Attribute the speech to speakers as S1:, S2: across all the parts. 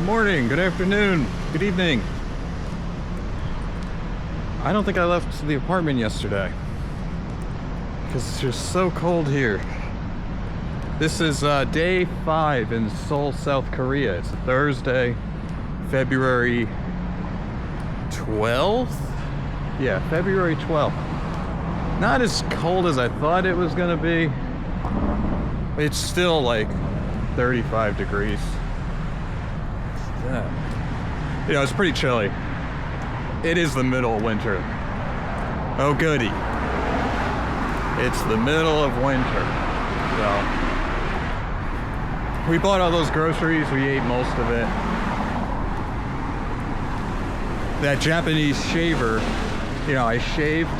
S1: Good morning, good afternoon, good evening. I don't think I left the apartment yesterday because it's just so cold here. This is day 5 in Seoul, South Korea. It's Thursday, February 12th? Yeah, February 12th. Not as cold as I thought it was gonna be. It's still like 35 degrees. You know, it's pretty chilly. It is the middle of winter. Oh goody. It's the middle of winter. So we bought all those groceries, we ate most of it. That Japanese shaver, you know, I shaved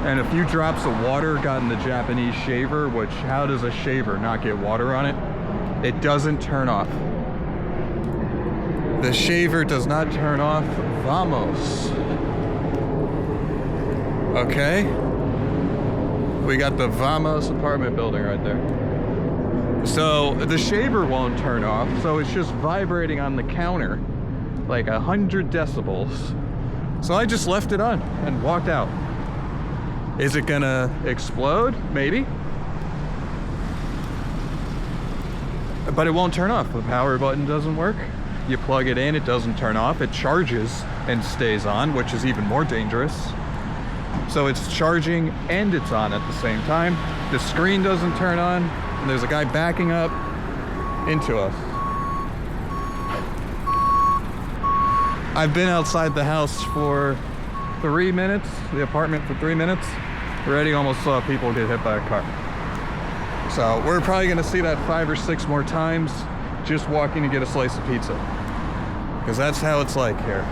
S1: and a few drops of water got in the Japanese shaver, which, how does a shaver not get water on it? It doesn't turn off. The shaver does not turn off. Vamos. Okay. We got the Vamos apartment building right there. So the shaver won't turn off, so it's just vibrating on the counter like 100 decibels. So I just left it on and walked out. Is it gonna explode? Maybe. But it won't turn off. The power button doesn't work. You plug it in, it doesn't turn off. It charges and stays on, which is even more dangerous. So it's charging and it's on at the same time. The screen doesn't turn on, and there's a guy backing up into us. I've been outside the house for 3 minutes, the apartment for 3 minutes. Already almost saw people get hit by a car. So we're probably gonna see that 5 or 6 more times just walking to get a slice of pizza. Because that's how it's like here.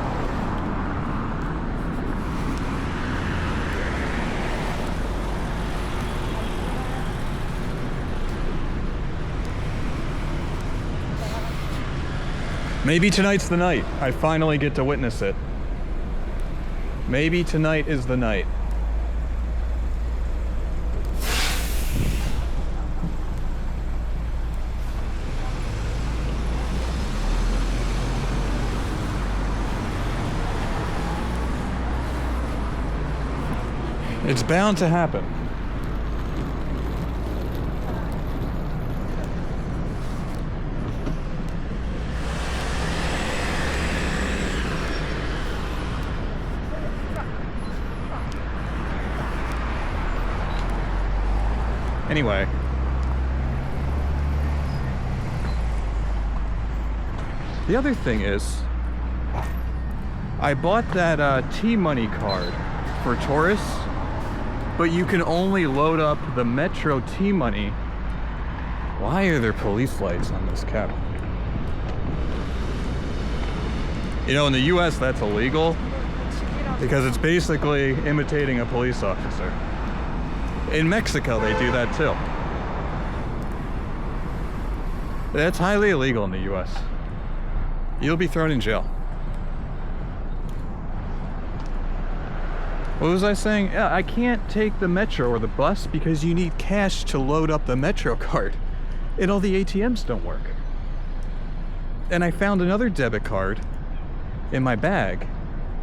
S1: Maybe tonight's the night. I finally get to witness it. Maybe tonight is the night. It's bound to happen. Anyway, the other thing is, I bought that T-Money card for tourists, but you can only load up the Metro T-Money. Why are there police lights on this cab? You know, in the US that's illegal because it's basically imitating a police officer. In Mexico they do that too. That's highly illegal in the US. You'll be thrown in jail. What was I saying? Yeah, I can't take the metro or the bus because you need cash to load up the metro card. And all the ATMs don't work. And I found another debit card in my bag.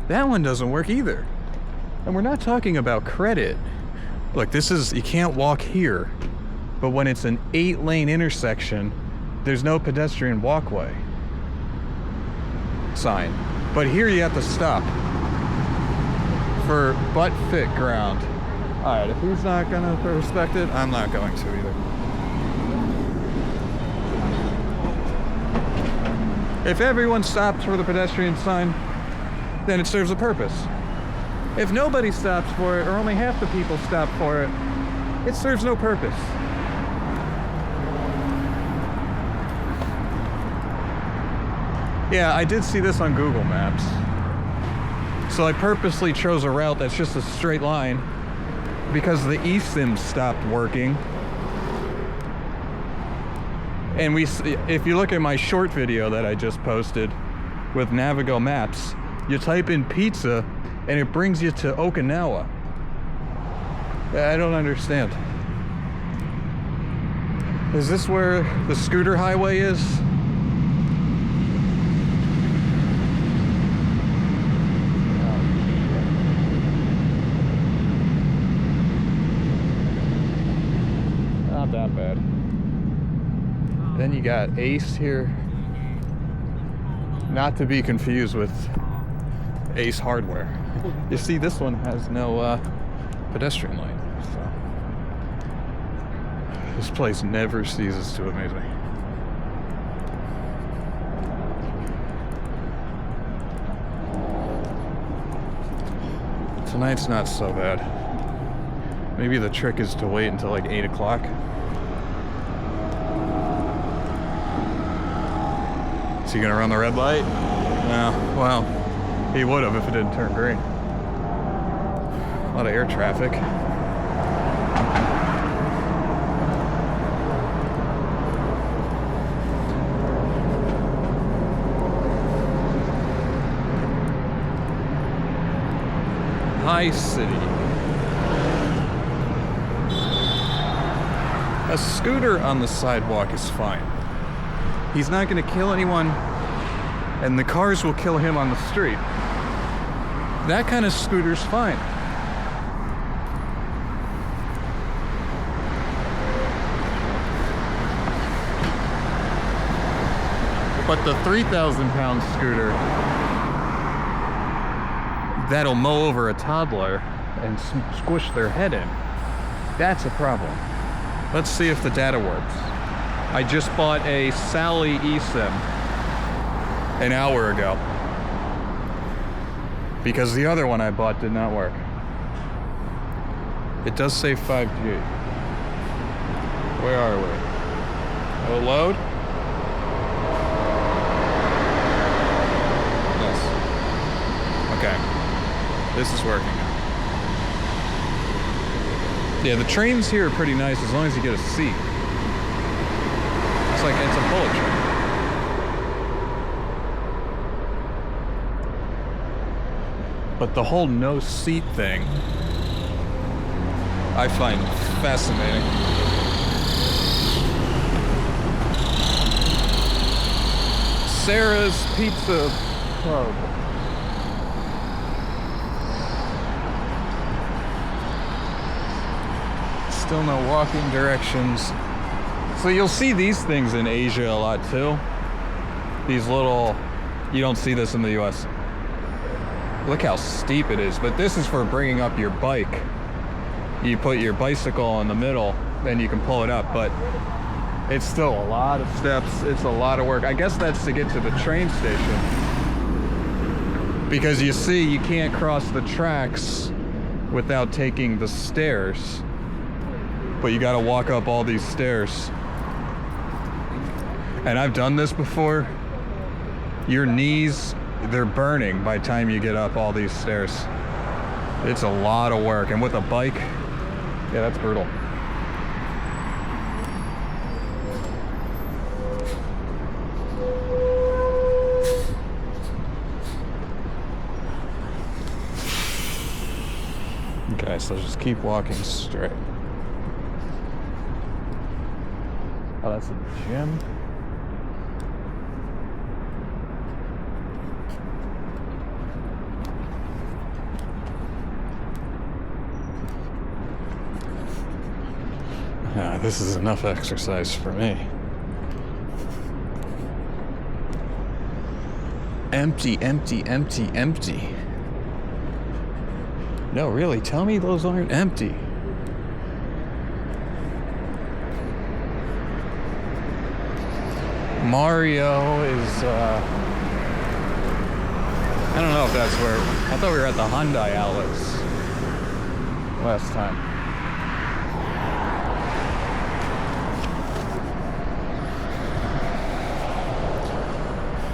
S1: That one doesn't work either. And we're not talking about credit. Look, this is, you can't walk here. But when it's an 8-lane intersection, there's no pedestrian walkway sign. But here you have to stop for butt fit ground. All right, if he's not gonna respect it, I'm not going to either. If everyone stops for the pedestrian sign, then it serves a purpose. If nobody stops for it, or only half the people stop for it, it serves no purpose. Yeah, I did see this on Google Maps. So I purposely chose a route that's just a straight line because the eSIM stopped working. And if you look at my short video that I just posted with Navigo Maps, you type in pizza and it brings you to Okinawa. I don't understand. Is this where the scooter highway is? You got Ace here. Not to be confused with Ace Hardware. You see, this one has no pedestrian light. So. This place never ceases to amaze me. Tonight's not so bad. Maybe the trick is to wait until like 8 o'clock. Is he gonna run the red light? No, well, he would have if it didn't turn green. A lot of air traffic. High City. A scooter on the sidewalk is fine. He's not going to kill anyone, and the cars will kill him on the street. That kind of scooter's fine. But the 3,000-pound scooter that'll mow over a toddler and squish their head in, that's a problem. Let's see if the data works. I just bought a Sally eSIM an hour ago because the other one I bought did not work. It does say 5G. Where are we? Oh, load? Yes. Okay. This is working. Yeah, the trains here are pretty nice as long as you get a seat. It's like it's a bullet train. But the whole no seat thing, I find fascinating. Sarah's Pizza Club. Still no walking directions. So you'll see these things in Asia a lot too. These little, you don't see this in the US. Look how steep it is, but this is for bringing up your bike. You put your bicycle in the middle, then you can pull it up, but it's still a lot of steps. It's a lot of work. I guess that's to get to the train station. Because you see, you can't cross the tracks without taking the stairs. But you gotta walk up all these stairs. And I've done this before. Your knees, they're burning by the time you get up all these stairs. It's a lot of work. And with a bike, yeah, that's brutal. Okay, so just keep walking straight. Oh, that's a gym. This is enough exercise for me. Empty, empty, empty, empty. No, really, tell me those aren't empty. Mario is, I don't know if that's where, I thought we were at the Hyundai outlets last time.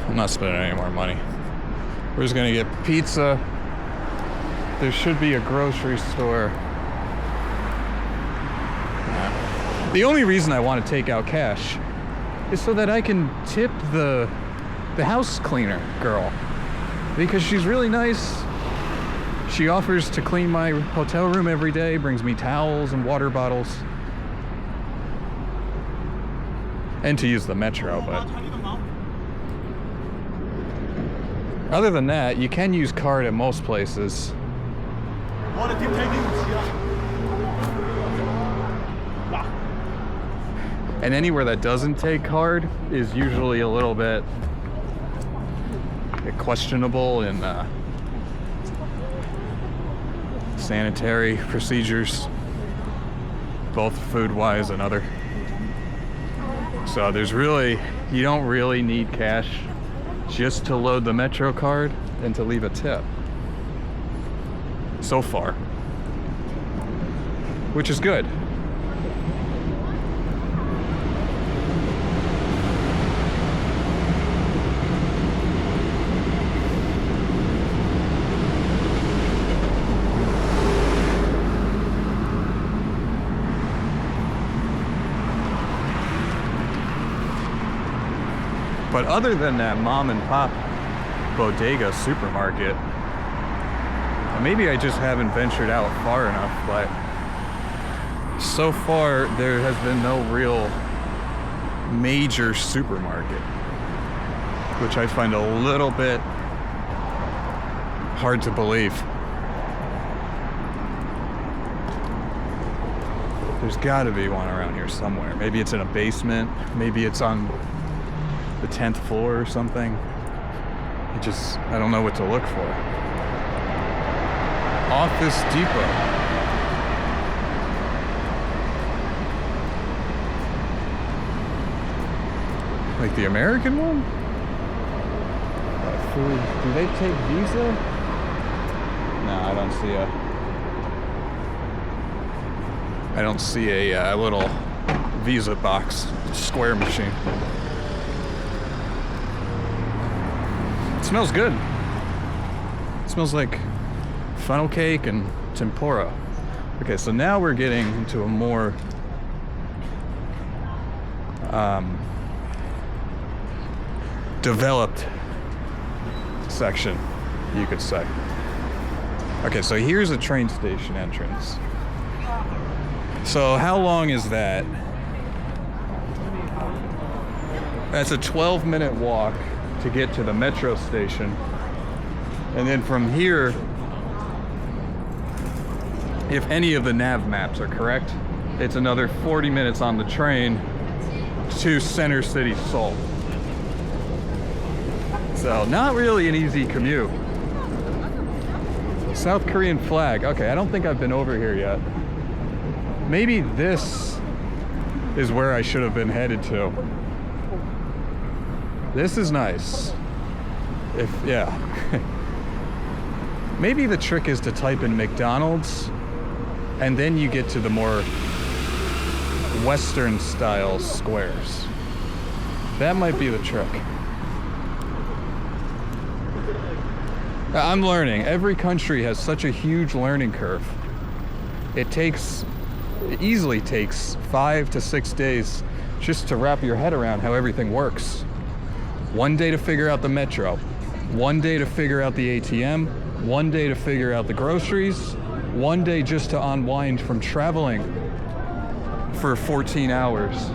S1: I'm not spending any more money. We're just gonna get pizza. There should be a grocery store. The only reason I want to take out cash is so that I can tip the house cleaner girl, because she's really nice. She offers to clean my hotel room every day, brings me towels and water bottles, and to use the metro, but other than that, you can use card at most places. And anywhere that doesn't take card is usually a little bit questionable in sanitary procedures, both food-wise and other. So you don't really need cash just to load the Metro card and to leave a tip. So far. Which is good. But other than that mom and pop bodega supermarket, maybe I just haven't ventured out far enough, but so far there has been no real major supermarket, which I find a little bit hard to believe. There's gotta be one around here somewhere. Maybe it's in a basement, maybe it's on the 10th floor or something. I don't know what to look for. Office Depot. Like the American one? Food. Do they take Visa? No, I don't see a little Visa box square machine. It smells good. It smells like funnel cake and tempura. Okay, so now we're getting into a more developed section, you could say. Okay, so here's a train station entrance. So how long is that? That's a 12-minute walk to get to the metro station. And then from here, if any of the nav maps are correct, it's another 40 minutes on the train to Center City, Seoul. So not really an easy commute. South Korean flag. Okay, I don't think I've been over here yet. Maybe this is where I should have been headed to. This is nice. Yeah. Maybe the trick is to type in McDonald's and then you get to the more Western style squares. That might be the trick. I'm learning. Every country has such a huge learning curve. It easily takes 5 to 6 days just to wrap your head around how everything works. One day to figure out the metro, one day to figure out the ATM, one day to figure out the groceries, one day just to unwind from traveling for 14 hours.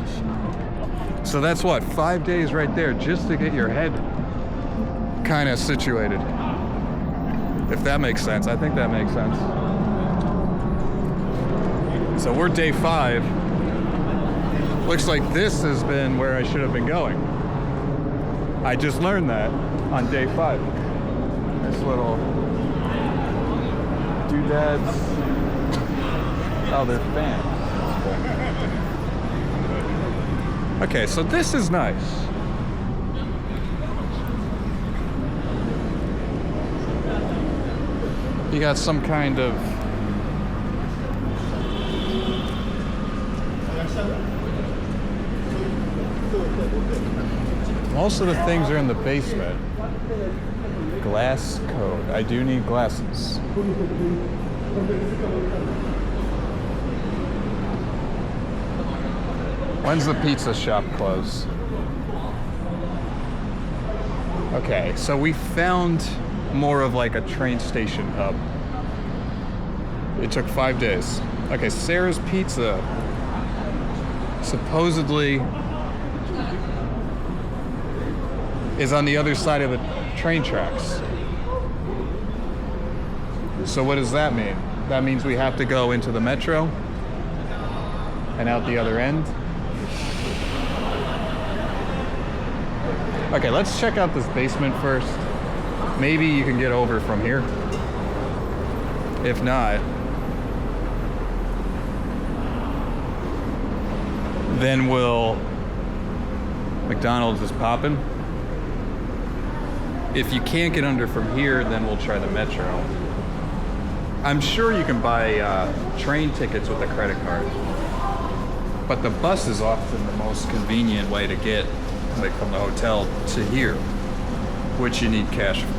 S1: So that's what, 5 days right there just to get your head kind of situated. If that makes sense. I think that makes sense. So we're day 5. Looks like this has been where I should have been going. I just learned that on day 5. This little doodads. Oh, they're fans. Okay, so this is nice. You got some kind of most of the things are in the basement. Glass code. I do need glasses. When's the pizza shop close? Okay, so we found more of like a train station hub. It took 5 days. Okay, Sarah's Pizza supposedly is on the other side of the train tracks. So what does that mean? That means we have to go into the metro and out the other end. Okay, let's check out this basement first. Maybe you can get over from here. If not, then McDonald's is popping. If you can't get under from here, then we'll try the metro. I'm sure you can buy train tickets with a credit card, but the bus is often the most convenient way to get like from the hotel to here, which you need cash for.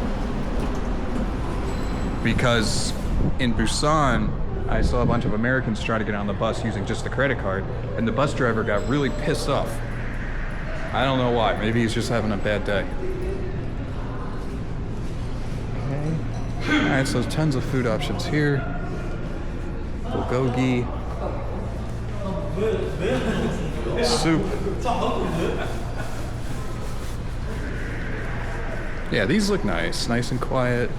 S1: Because in Busan, I saw a bunch of Americans trying to get on the bus using just a credit card, and the bus driver got really pissed off. I don't know why. Maybe he's just having a bad day. Okay. All right, so there's tons of food options here. Bulgogi. Soup. Yeah, these look nice and quiet.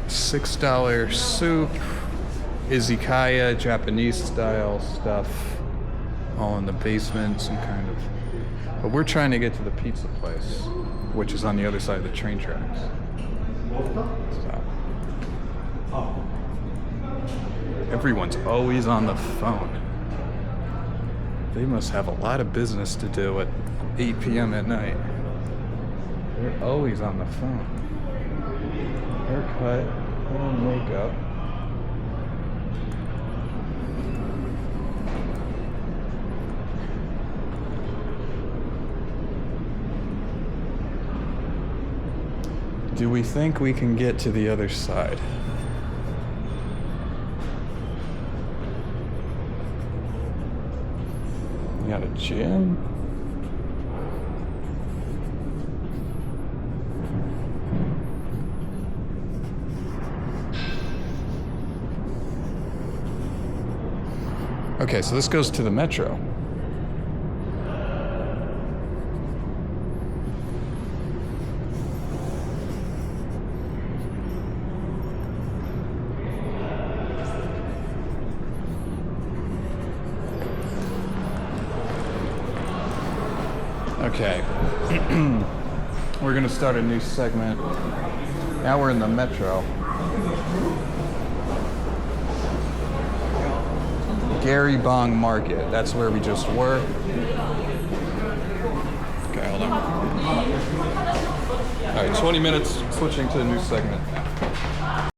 S1: $6 soup, izakaya, Japanese style stuff, all in the basement, some kind of. But we're trying to get to the pizza place, which is on the other side of the train tracks. So. Everyone's always on the phone. They must have a lot of business to do at 8 p.m. at night. They're always on the phone. Haircut, and makeup. Do we think we can get to the other side? We got a gym. Okay, so this goes to the metro. Okay. We're gonna start a new segment. Now we're in the metro. Garybong Market. That's where we just were. Okay, hold on. All right, 20 minutes, switching to a new segment.